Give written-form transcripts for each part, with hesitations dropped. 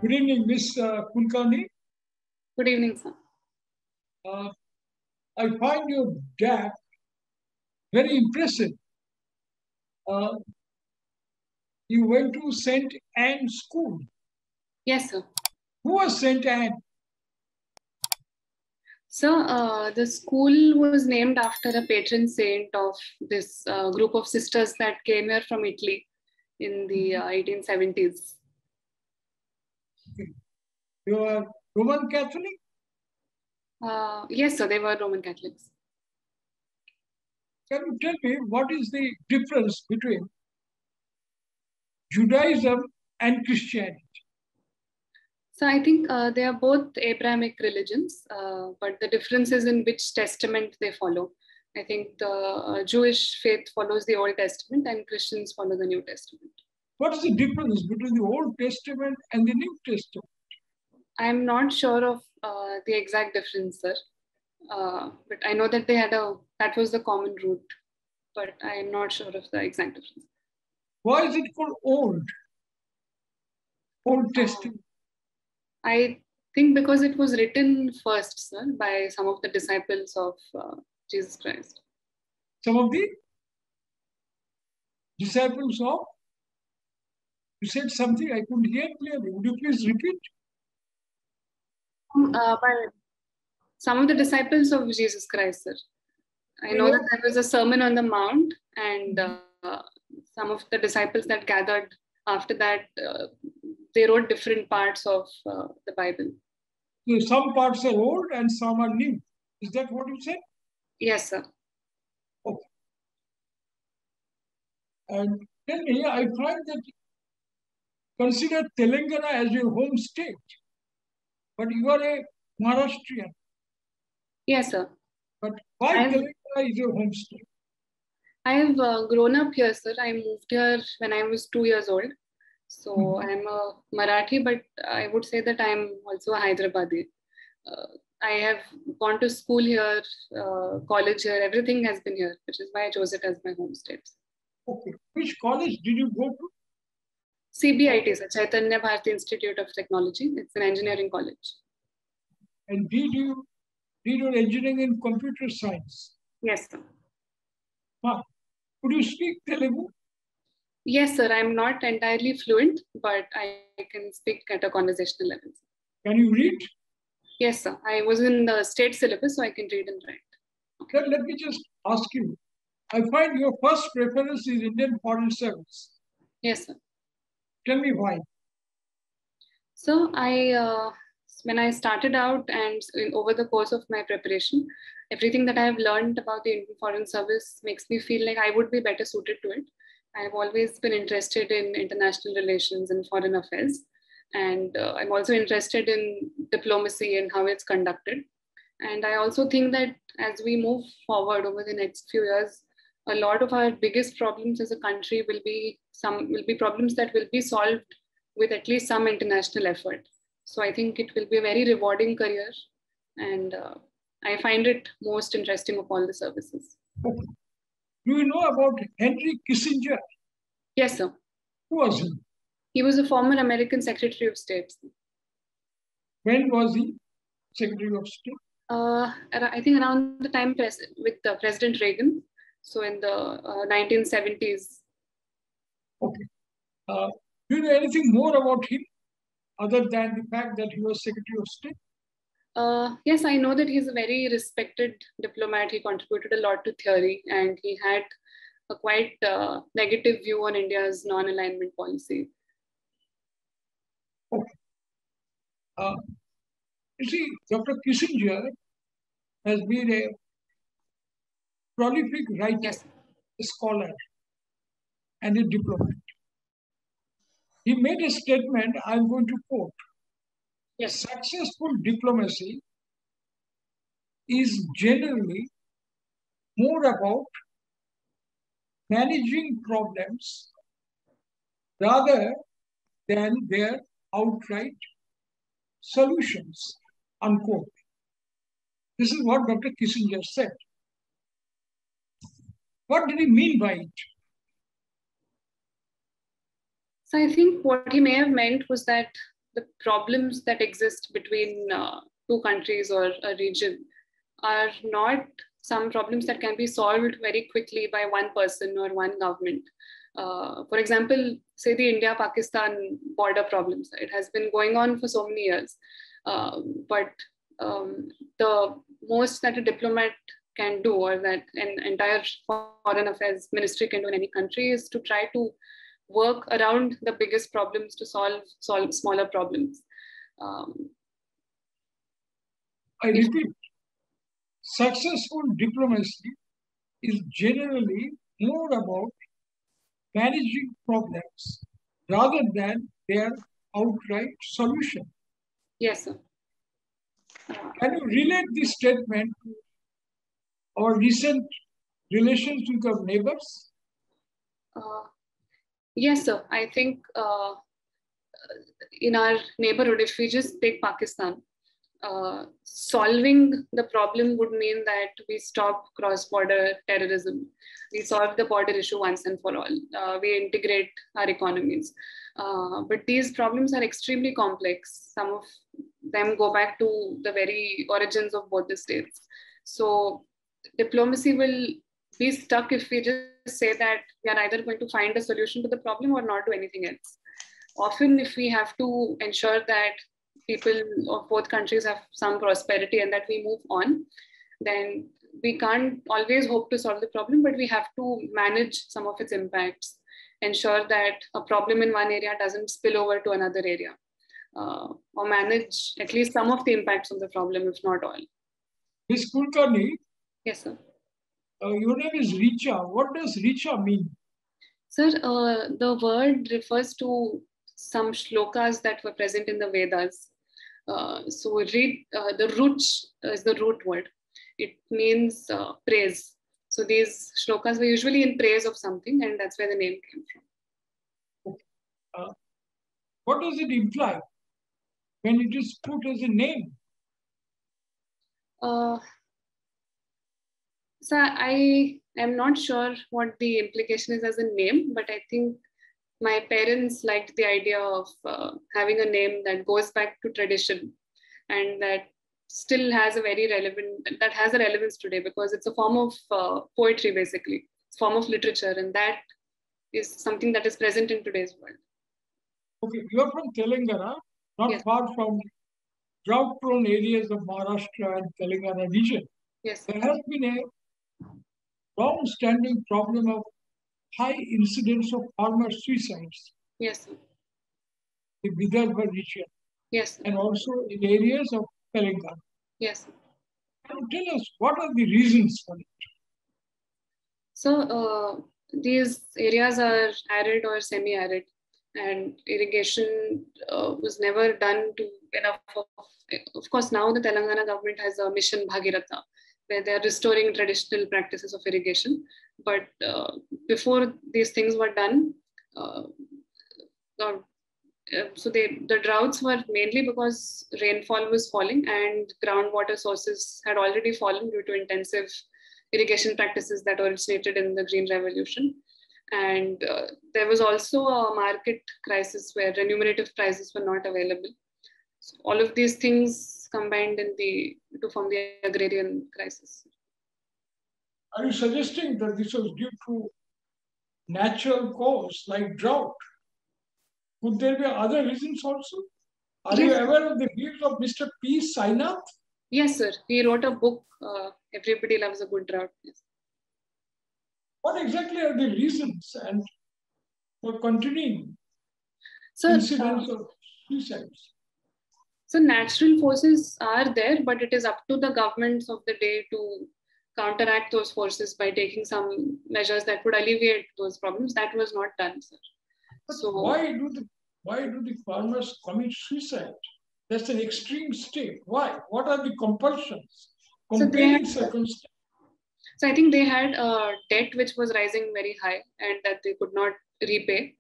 Good evening, Miss Kulkarni. Good evening, sir. I find your gap very impressive. You went to St. Anne School. Yes, sir. Who was St. Anne? So the school was named after a patron saint of this group of sisters that came here from Italy in the 1870s. Okay. You are Roman Catholic? Yes, sir, they were Roman Catholics. Can you tell me what is the difference between Judaism and Christianity? So I think they are both Abrahamic religions, but the difference is in which testament they follow. I think the Jewish faith follows the Old Testament and Christians follow the New Testament. What is the difference between the Old Testament and the New Testament? I'm not sure of the exact difference, sir. But I know that that was the common root, but I'm not sure of the exact difference. Why is it called Old Testament? I think because it was written first, sir, by some of the disciples of Jesus Christ. Some of the disciples of? You said something I couldn't hear clearly. Would you please repeat? By some of the disciples of Jesus Christ, sir. I know that there was a Sermon on the Mount, and some of the disciples that gathered after that, they wrote different parts of the Bible. So some parts are old and some are new. Is that what you said? Yes, sir. Okay. And tell me, I find that consider Telangana as your home state, but you are a Maharashtrian. Yes, sir. But why Telangana is your home state? I have grown up here, sir. I moved here when I was 2 years old. So I'm a Marathi, but I would say that I'm also a Hyderabadi. I have gone to school here, college here, everything has been here, which is why I chose it as my home state. Okay. Which college did you go to? CBIT, sir, Chaitanya Bharati Institute of Technology. It's an engineering college. And did your engineering in computer science? Yes, sir. Wow. Could you speak Telugu? Yes, sir. I'm not entirely fluent, but I can speak at a conversational level. Can you read? Yes, sir. I was in the state syllabus, so I can read and write. Okay. Then let me just ask you. I find your first preference is Indian Foreign Service. Yes, sir. Tell me why. So when I started out and over the course of my preparation, everything that I have learned about the Indian Foreign Service makes me feel like I would be better suited to it. I've always been interested in international relations and foreign affairs. And I'm also interested in diplomacy and how it's conducted. And I also think that as we move forward over the next few years, a lot of our biggest problems as a country will be problems that will be solved with at least some international effort. So I think it will be a very rewarding career, and I find it most interesting of all the services. Okay. Do you know about Henry Kissinger? Yes, sir. Who was he? He was a former American Secretary of State. When was he Secretary of State? I think around the time with President Reagan. So in the 1970s. Okay. Do you know anything more about him other than the fact that he was Secretary of State? Yes, I know that he's a very respected diplomat. He contributed a lot to theory, and he had a quite negative view on India's non-alignment policy. Okay. You see, Dr. Kissinger has been a prolific writer, yes, a scholar, and a diplomat. He made a statement I'm going to quote. Yes. Successful diplomacy is generally more about managing problems rather than their outright solutions, unquote. This is what Dr. Kissinger said. What did he mean by it? So I think what he may have meant was that the problems that exist between two countries or a region are not some problems that can be solved very quickly by one person or one government. For example, say the India-Pakistan border problems. It has been going on for so many years. But the most that a diplomat can do, or that an entire foreign affairs ministry can do in any country, is to try to work around the biggest problems to solve smaller problems. I repeat, successful diplomacy is generally more about managing problems rather than their outright solution. Yes, sir. Can you relate this statement to our recent relations with our neighbors? Yes, sir. I think in our neighborhood, if we just take Pakistan, solving the problem would mean that we stop cross-border terrorism. We solve the border issue once and for all. We integrate our economies. But these problems are extremely complex. Some of them go back to the very origins of both the states. So diplomacy will be stuck if we just say that we are either going to find a solution to the problem or not do anything else. Often, if we have to ensure that people of both countries have some prosperity and that we move on, then we can't always hope to solve the problem, but we have to manage some of its impacts, ensure that a problem in one area doesn't spill over to another area, or manage at least some of the impacts of the problem, if not all. Ms. Kulkarni, yes, sir. Your name is Richa. What does Richa mean? Sir, the word refers to some shlokas that were present in the Vedas. So the root is the root word. It means praise. So these shlokas were usually in praise of something, and that's where the name came from. Okay. What does it imply when it is put as a name? So I am not sure what the implication is as a name, but I think my parents liked the idea of having a name that goes back to tradition and that still has a relevance today, because it's a form of poetry, basically. It's a form of literature, and that is something that is present in today's world. Okay, you're from Telangana, not yes. far from drought-prone areas of Maharashtra and Telangana region. Yes. There has been a long-standing problem of high incidence of farmer suicides. Yes. In Vidarbha region. Yes. And also in areas of Telangana. Yes. Can you tell us what are the reasons for it? So these areas are arid or semi-arid, and irrigation was never done to enough. Of course, now the Telangana government has a mission Bhagiratha, where they are restoring traditional practices of irrigation. But before these things were done, so the droughts were mainly because rainfall was falling and groundwater sources had already fallen due to intensive irrigation practices that originated in the Green Revolution. And there was also a market crisis where remunerative prices were not available. So all of these things combined to form the agrarian crisis. Are you suggesting that this was due to natural cause like drought? Could there be other reasons also? Are you aware of the views of Mr. P. Sainath? Yes, sir. He wrote a book, Everybody Loves a Good Drought. Yes. What exactly are the reasons and for continuing incidents of suicides? So natural forces are there, but it is up to the governments of the day to counteract those forces by taking some measures that would alleviate those problems. That was not done, sir. So why do the farmers commit suicide? That's an extreme state. Why? What are the compulsions? Compelling circumstances. So I think they had a debt which was rising very high and that they could not repay,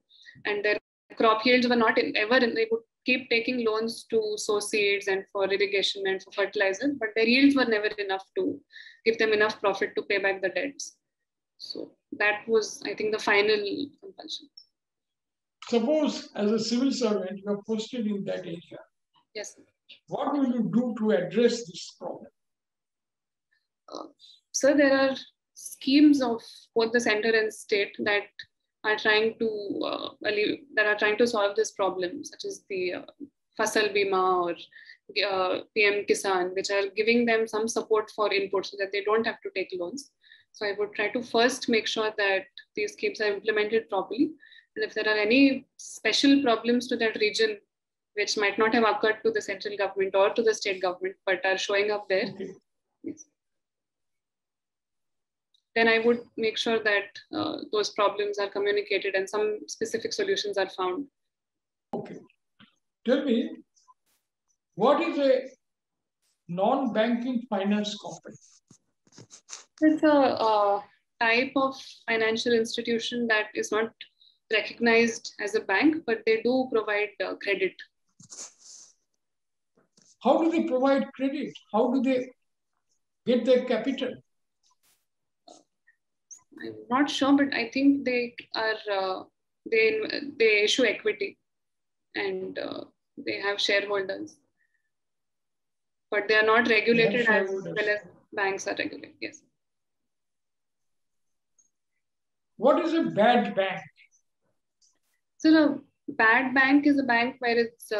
and their crop yields were not ever. They would keep taking loans to sow seeds and for irrigation and for fertilizer, but their yields were never enough to give them enough profit to pay back the debts. So that was, I think, the final compulsion. Suppose as a civil servant, you are posted in that area. Yes, sir. What will you do to address this problem? So there are schemes of both the center and state that are trying to solve this problem, such as the Fasal Bima or PM Kisan, which are giving them some support for input so that they don't have to take loans. So I would try to first make sure that these schemes are implemented properly. And if there are any special problems to that region, which might not have occurred to the central government or to the state government, but are showing up there, Okay. yes, then I would make sure that those problems are communicated and some specific solutions are found. Okay. Tell me, what is a non-banking finance company? It's a type of financial institution that is not recognized as a bank, but they do provide credit. How do they provide credit? How do they get their capital? I'm not sure, but I think they are they issue equity and they have shareholders, but they are not regulated as well as banks are regulated. Yes. What is a bad bank? So the bad bank is a bank where its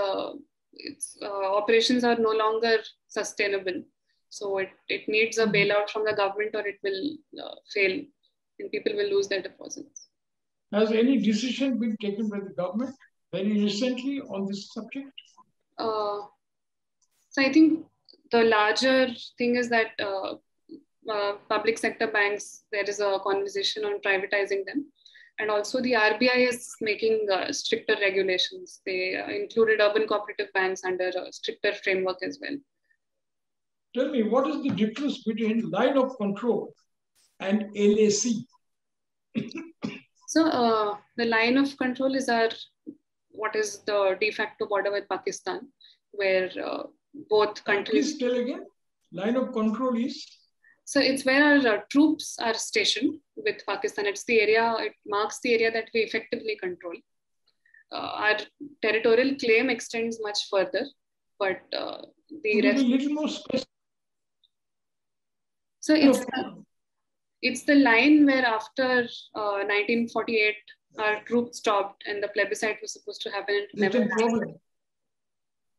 operations are no longer sustainable. So it needs a bailout from the government or it will fail and people will lose their deposits. Has any decision been taken by the government very recently on this subject? So I think the larger thing is that public sector banks, there is a conversation on privatizing them. And also the RBI is making stricter regulations. They included urban cooperative banks under a stricter framework as well. Tell me, what is the difference between line of control and LAC? So the line of control is what is the de facto border with Pakistan, where both countries. Please tell again. Line of control is? So it's where our troops are stationed with Pakistan. It's the area, it marks the area that we effectively control. Our territorial claim extends much further, but the rest. A little more specific. So it's the line where after 1948, our troops stopped and the plebiscite was supposed to happen. There's a problem.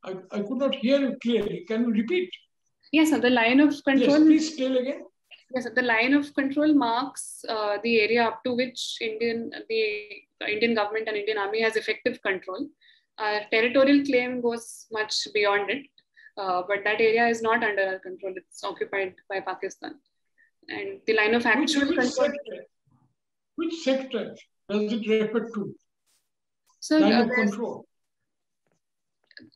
I could not hear you clearly. Can you repeat? Yes, the line of control. Yes, please tell again. Yes, the line of control marks the area up to which the Indian government and Indian Army has effective control. Our territorial claim goes much beyond it, but that area is not under our control. It's occupied by Pakistan. And the line of actual control. Which sector does it refer to? So line of control.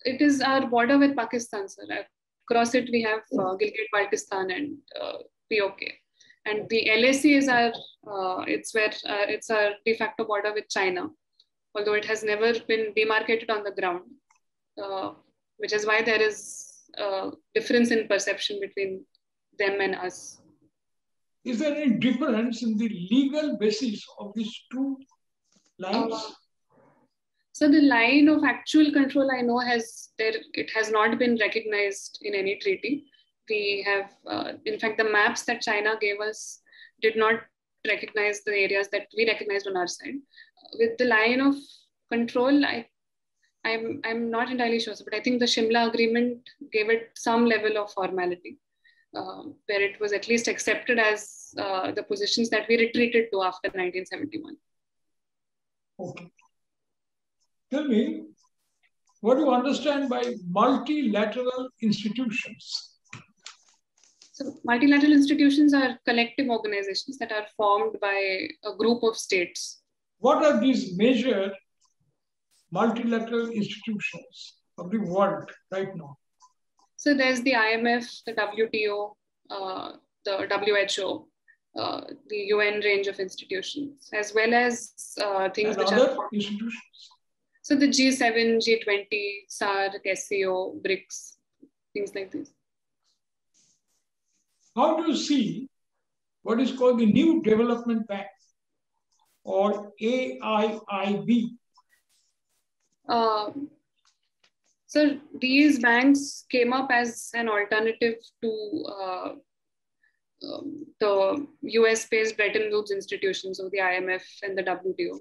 It is our border with Pakistan, sir. Across it, we have Gilgit-Baltistan and POK. And the LAC is it's our de facto border with China, although it has never been demarcated on the ground, which is why there is a difference in perception between them and us. Is there any difference in the legal basis of these two lines? So the line of actual control I know it has not been recognized in any treaty. We have, in fact, the maps that China gave us did not recognize the areas that we recognized on our side. With the line of control, I'm not entirely sure, but I think the Shimla agreement gave it some level of formality, where it was at least accepted as the positions that we retreated to after 1971. Okay. Tell me, what do you understand by multilateral institutions? So multilateral institutions are collective organizations that are formed by a group of states. What are these major multilateral institutions of the world right now? So there's the IMF, the WTO, the WHO, the UN range of institutions, as well as things which other institutions. So the G7, G20, SAARC, SCO, BRICS, things like this. How do you see what is called the New Development Bank or AIIB So these banks came up as an alternative to the US-based Bretton Woods institutions of the IMF and the WTO.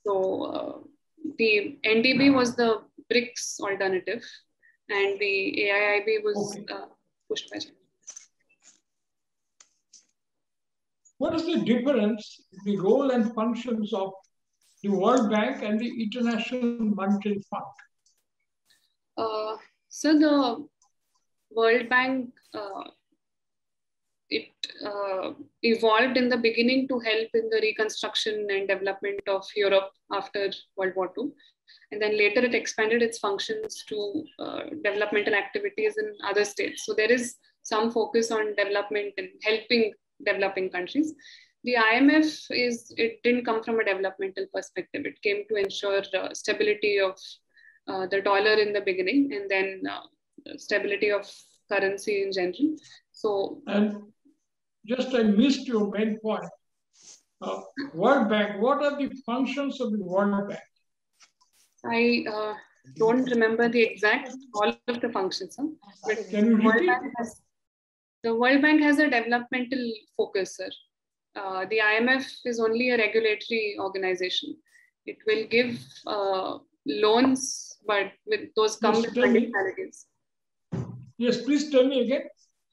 So the NDB was the BRICS alternative, and the AIIB was pushed by China. What is the difference in the role and functions of the World Bank and the International Monetary Fund? So the World Bank, it evolved in the beginning to help in the reconstruction and development of Europe after World War II. And then later it expanded its functions to developmental activities in other states. So there is some focus on development and helping developing countries. The IMF it didn't come from a developmental perspective. It came to ensure stability of the dollar in the beginning, and then stability of currency in general. So, and just I missed your main point. World Bank, what are the functions of the World Bank? I don't remember the exact all of the functions. Huh? But can you repeat? The World Bank has a developmental focus, sir. The IMF is only a regulatory organization. It will give loans, but with those come with conditionalities. Yes, please tell me again.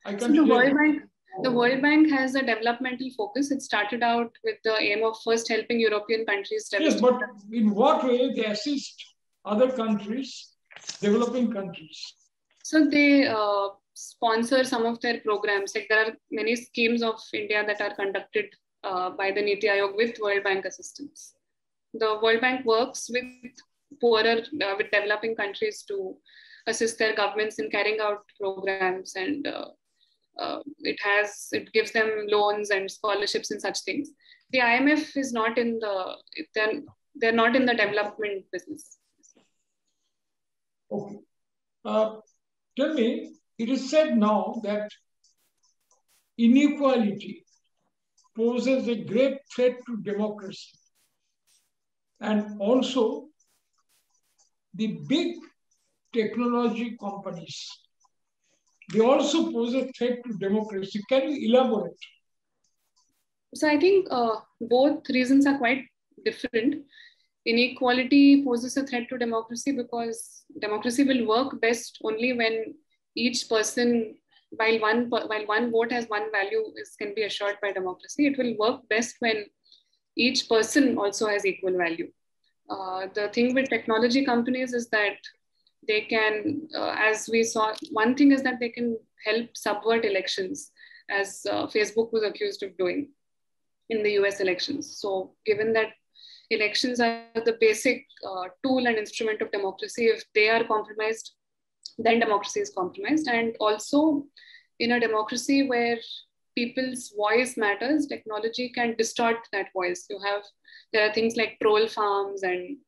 I can't so hear the World Bank has a developmental focus. It started out with the aim of first helping European countries. Yes, but in what way they assist other countries, developing countries? So they sponsor some of their programs. Like there are many schemes of India that are conducted by the Niti Aayog with World Bank assistance. The World Bank works with poorer, with developing countries to assist their governments in carrying out programs, and it gives them loans and scholarships and such things. The IMF is not in they're not in the development business. Okay. Tell me, it is said now that inequality poses a great threat to democracy. And also, the big technology companies, they also pose a threat to democracy. Can you elaborate? So I think both reasons are quite different. Inequality poses a threat to democracy because democracy will work best only when each person, while one vote has one value, can be assured by democracy. It will work best when each person also has equal value. The thing with technology companies is that they can, as we saw, one thing is that they can help subvert elections, as Facebook was accused of doing in the US elections. So given that elections are the basic tool and instrument of democracy, if they are compromised, then democracy is compromised. And also in a democracy where people's voice matters, technology can distort that voice. There are things like troll farms and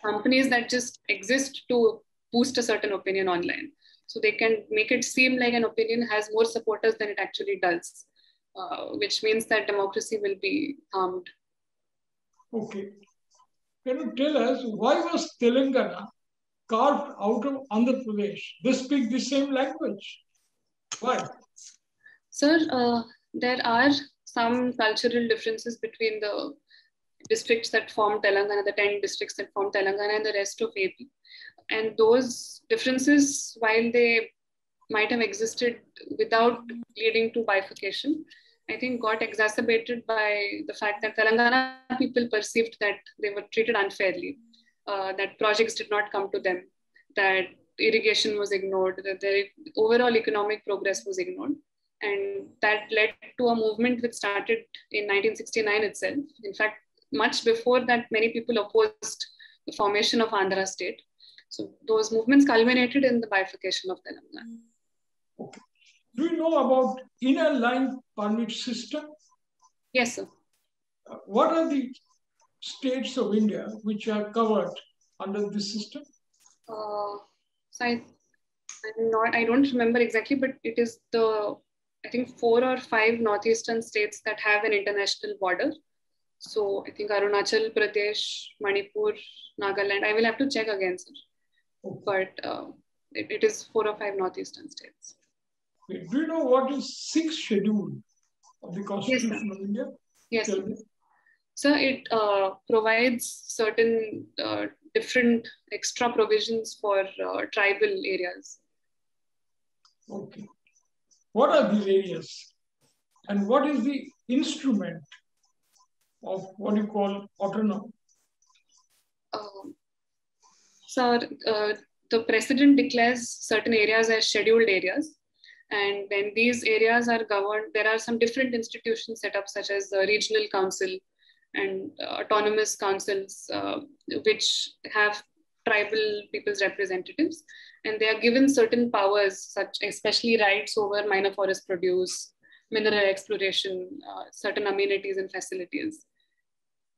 companies that just exist to boost a certain opinion online. So they can make it seem like an opinion has more supporters than it actually does, which means that democracy will be harmed. Okay. Can you tell us why was Telangana carved out of Andhra Pradesh? They speak the same language. Why? Sir, there are some cultural differences between the districts that form Telangana, the 10 districts that form Telangana and the rest of AP. And those differences, while they might have existed without leading to bifurcation, I think got exacerbated by the fact that Telangana people perceived that they were treated unfairly, that projects did not come to them, that irrigation was ignored, that their overall economic progress was ignored. And that led to a movement which started in 1969 itself. In fact, much before that, many people opposed the formation of Andhra state. So those movements culminated in the bifurcation of Telangana. Okay. Do you know about inner line permit system? Yes, sir. What are the states of India which are covered under this system? So I don't remember exactly, but it is I think 4 or 5 northeastern states that have an international border. So I think Arunachal Pradesh, Manipur, Nagaland. I will have to check again, sir. But it is 4 or 5 northeastern states. Do you know what is sixth schedule of the Constitution of India? Yes, sir. So it provides certain different extra provisions for tribal areas. Okay. What are these areas? And what is the instrument of what you call autonomy? So the president declares certain areas as scheduled areas. And then these areas are governed. There are some different institutions set up, such as the regional council and autonomous councils, which have tribal people's representatives. And they are given certain powers, such especially rights over minor forest produce, mineral exploration, certain amenities and facilities.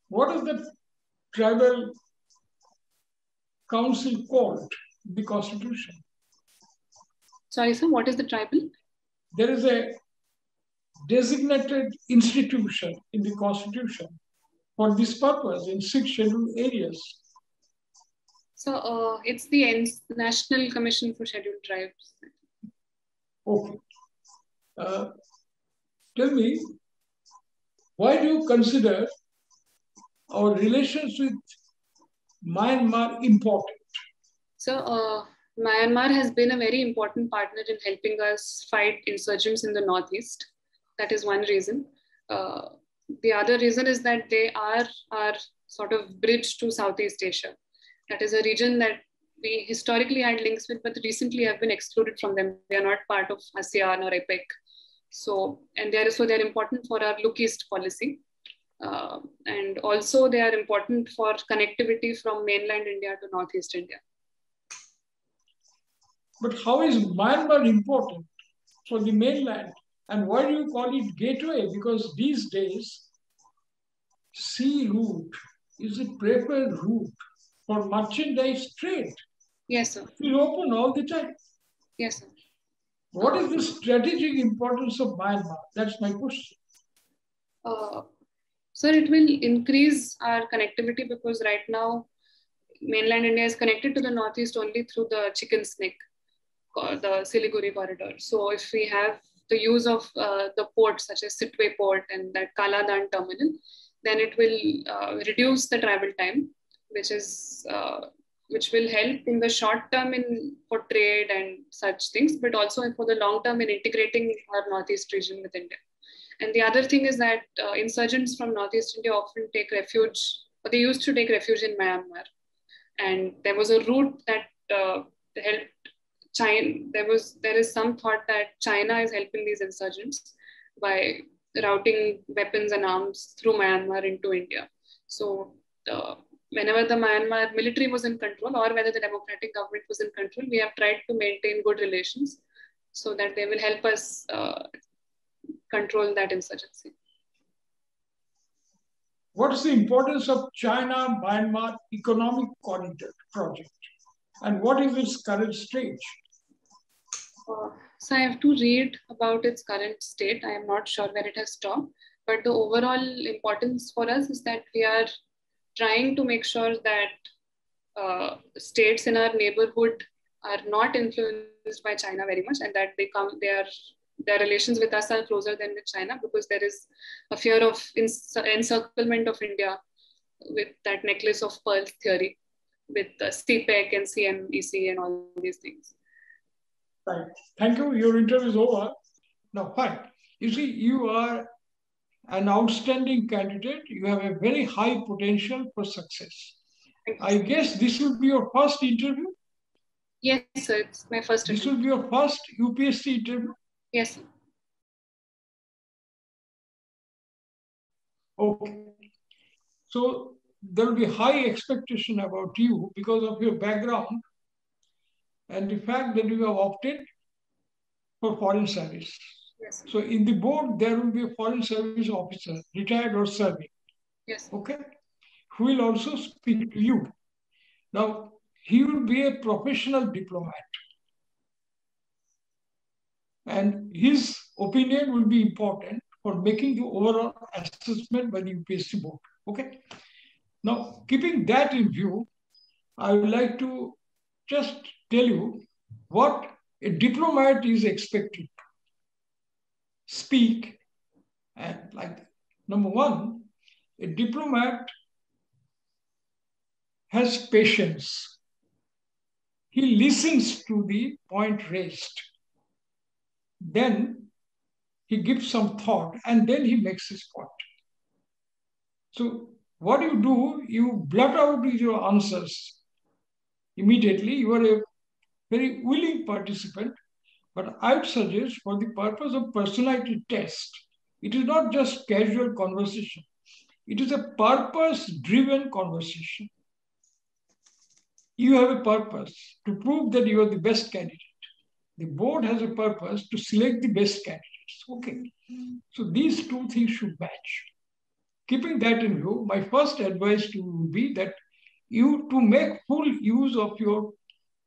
What is the tribal council called in the Constitution? Sorry, sir, what is the tribal? There is a designated institution in the Constitution for this purpose in 6 scheduled areas. So it's the National Commission for Scheduled Tribes. Okay. Tell me, why do you consider our relations with Myanmar important? So Myanmar has been a very important partner in helping us fight insurgents in the Northeast. That is one reason. The other reason is that they are our sort of bridge to Southeast Asia. That is a region that we historically had links with, but recently have been excluded from them. They are not part of ASEAN or APEC. So they're important for our Look East policy. And also they are important for connectivity from mainland India to Northeast India. But how is Myanmar important for the mainland? And why do you call it gateway? Because these days, sea route is a preferred route for merchandise trade. Yes, sir. It's open all the time. Yes, sir. What is the strategic importance of Myanmar? That's my question. Sir, it will increase our connectivity because right now, mainland India is connected to the Northeast only through the chicken snake, the Siliguri corridor. So if we have the use of the ports such as Sitwe port and that Kaladan terminal, then it will reduce the travel time, which will help in the short term for trade and such things, but also for the long term in integrating our Northeast region with India. And the other thing is that insurgents from Northeast India often take refuge, or they used to take refuge in Myanmar. And there was a route that helped China. There is some thought that China is helping these insurgents by routing weapons and arms through Myanmar into India. So whenever the Myanmar military was in control, or whether the democratic government was in control, we have tried to maintain good relations so that they will help us control that insurgency. What is the importance of China-Myanmar Economic Corridor project? And what is its current stage? So I have to read about its current state. I am not sure where it has stopped, but the overall importance for us is that we are trying to make sure that states in our neighborhood are not influenced by China very much, and that their relations with us are closer than with China, because there is a fear of encirclement of India with that necklace of pearls theory, with CPEC and CMEC and all these things. Right. Thank you. Your interview is over. Now, fine. You see, you are an outstanding candidate. You have a very high potential for success. I guess this will be your first interview? Yes, sir. It's my first interview. This will be your first UPSC interview? Yes, sir. Okay. So there will be high expectation about you because of your background and the fact that you have opted for foreign service. Yes, sir. So in the board, there will be a foreign service officer, retired or serving. Yes. Okay. Who will also speak to you. Now, he will be a professional diplomat. And his opinion will be important for making the overall assessment by the UPSC board. Okay. Now, keeping that in view, I would like to just tell you what a diplomat is expected to speak. And like number one, a diplomat has patience. He listens to the point raised. Then he gives some thought and then he makes his point. So what you do, you blurt out with your answers immediately. You are a very willing participant, but I would suggest for the purpose of personality test, it is not just casual conversation. It is a purpose-driven conversation. You have a purpose to prove that you are the best candidate. The board has a purpose to select the best candidates. Okay. So these two things should match. Keeping that in view, my first advice to you would be that you to make full use of your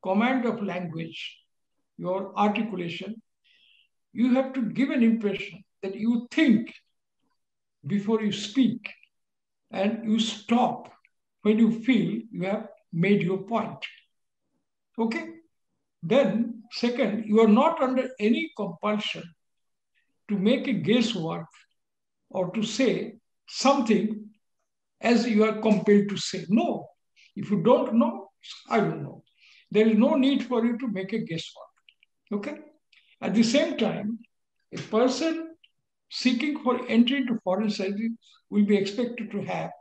command of language, your articulation, you have to give an impression that you think before you speak and you stop when you feel you have made your point. Okay? Then, second, you are not under any compulsion to make a guesswork or to say something as you are compelled to say. No. If you don't know, I don't know. There is no need for you to make a guesswork. Okay? At the same time, a person seeking for entry into foreign studies will be expected to have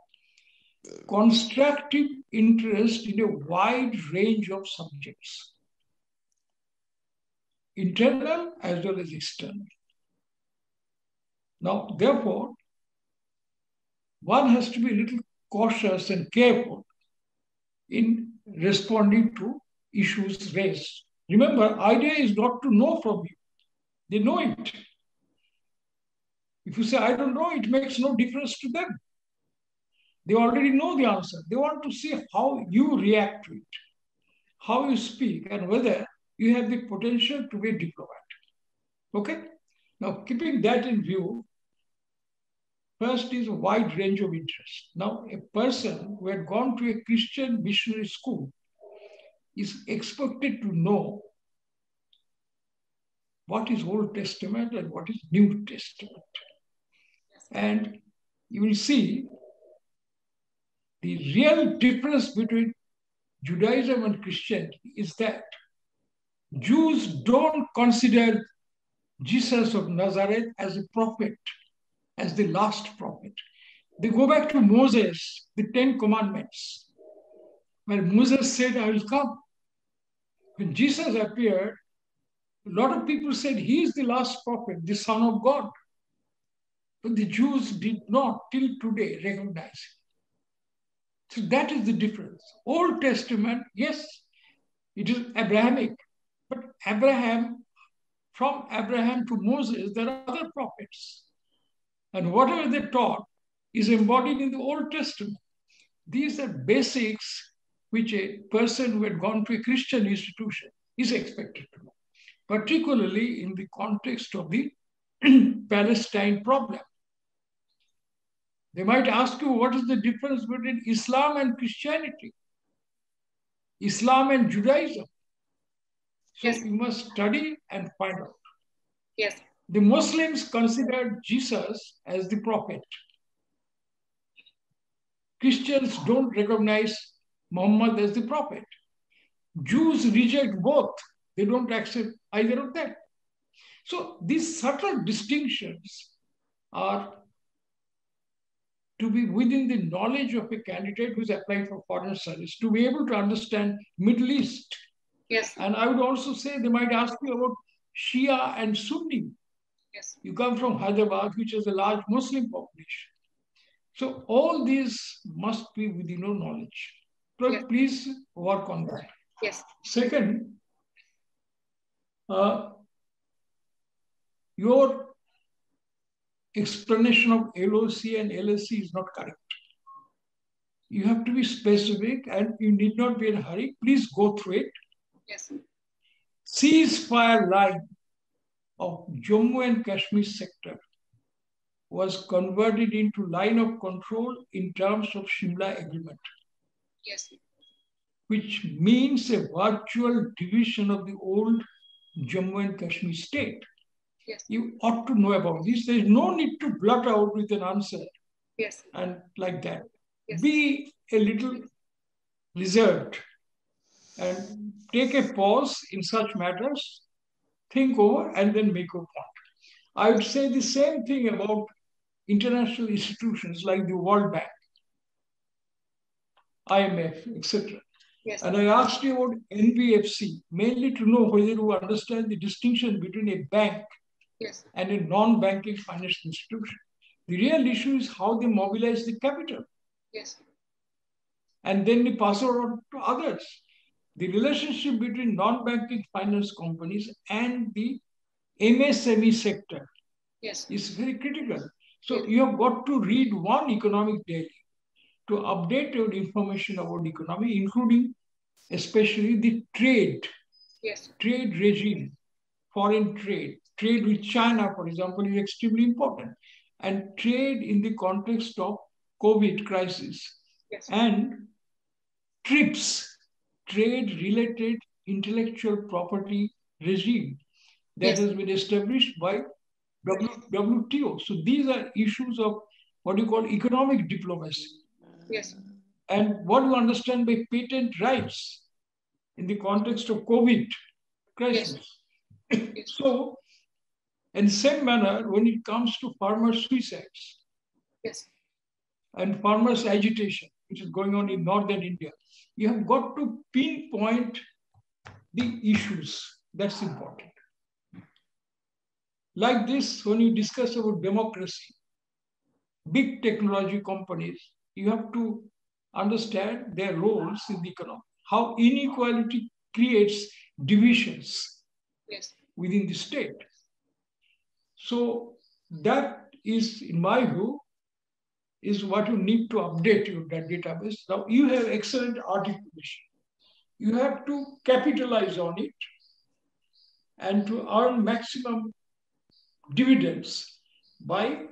constructive interest in a wide range of subjects, internal as well as external. Now, therefore, one has to be a little cautious and careful in responding to issues raised. Remember, idea is not to know from you. They know it. If you say, I don't know, it makes no difference to them. They already know the answer. They want to see how you react to it, how you speak, and whether you have the potential to be a diplomat. Okay? Now, keeping that in view, first is a wide range of interest. Now, a person who had gone to a Christian missionary school is expected to know what is Old Testament and what is New Testament. And you will see the real difference between Judaism and Christianity is that Jews don't consider Jesus of Nazareth as a prophet, as the last prophet. They go back to Moses, the 10 Commandments, where Moses said, I will come. When Jesus appeared, a lot of people said he is the last prophet, the Son of God. But the Jews did not till today recognize him. So that is the difference. Old Testament, yes, it is Abrahamic, but from Abraham to Moses, there are other prophets. And whatever they taught is embodied in the Old Testament. These are basics which a person who had gone to a Christian institution is expected to know, particularly in the context of the Palestine problem. They might ask you, what is the difference between Islam and Christianity? Islam and Judaism? So yes. you must study and find out. Yes. The Muslims considered Jesus as the prophet. Christians don't recognize Muhammad as the prophet. Jews reject both. They don't accept either of them. So these subtle distinctions are to be within the knowledge of a candidate who's applying for foreign service, to be able to understand Middle East. Yes. And I would also say they might ask you about Shia and Sunni. Yes. You come from Hyderabad, which has a large Muslim population. So all these must be within your knowledge. So yes. Please work on that. Yes. Second, your explanation of LOC and LSC is not correct. You have to be specific and you need not be in a hurry. Please go through it. Yes. Ceasefire line of Jammu and Kashmir sector was converted into line of control in terms of Shimla Agreement. Yes. Which means a virtual division of the old Jammu and Kashmir state. Yes. You ought to know about this. There is no need to blurt out with an answer. Yes. And like that. Yes. Be a little reserved and take a pause in such matters, think over, and then make a point. I would say the same thing about international institutions like the World Bank, IMF, etc. Yes. And I asked you about NBFC, mainly to know whether you understand the distinction between a bank yes. and a non-banking financial institution. The real issue is how they mobilize the capital. Yes. And then they pass it on to others. The relationship between non-banking finance companies and the MSME sector yes. is very critical. So you have got to read one economic daily to update your information about economy, including especially the trade, yes. trade regime, foreign trade. Trade with China, for example, is extremely important. And trade in the context of COVID crisis. Yes. And TRIPS, trade-related intellectual property regime that has been established by WTO. So these are issues of what you call economic diplomacy. Yes. And what you understand by patent rights in the context of COVID crisis. Yes. So, in the same manner, when it comes to farmer suicides yes. and farmers' agitation, which is going on in northern India, you have got to pinpoint the issues. That's important. Like this, when you discuss about democracy, big technology companies, you have to understand their roles in the economy, how inequality creates divisions yes. within the state. So that is, in my view, is what you need to update your database. Now you have excellent articulation. You have to capitalize on it and to earn maximum dividends by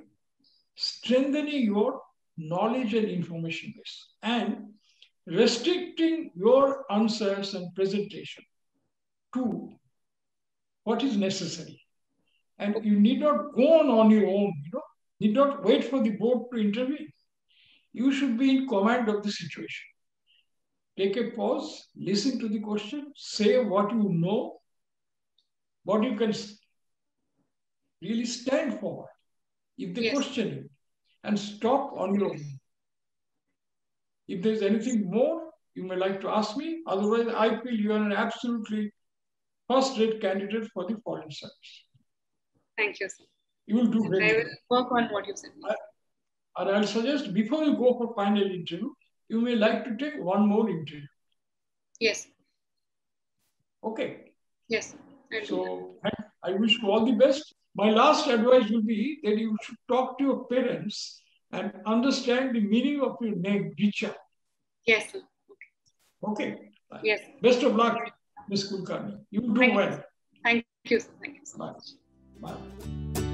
strengthening your knowledge and information base and restricting your answers and presentation to what is necessary. And you need not go on your own, need not wait for the board to intervene. You should be in command of the situation. Take a pause, listen to the question, say what you know, what you can really stand for if they question you, and stop on your own. If there's anything more, you may like to ask me. Otherwise, I feel you are an absolutely first-rate candidate for the foreign service. Thank you, sir. You will do very well. I will work on what you said. And I'll suggest before you go for final interview, you may like to take one more interview. Yes. Okay. Yes. So I wish you all the best. My last advice will be that you should talk to your parents and understand the meaning of your name, Richa. Yes, sir. Okay. Yes. Best of luck, Ms. Kulkarni. You will do well. Thank you, sir. Thank you so much. Bye.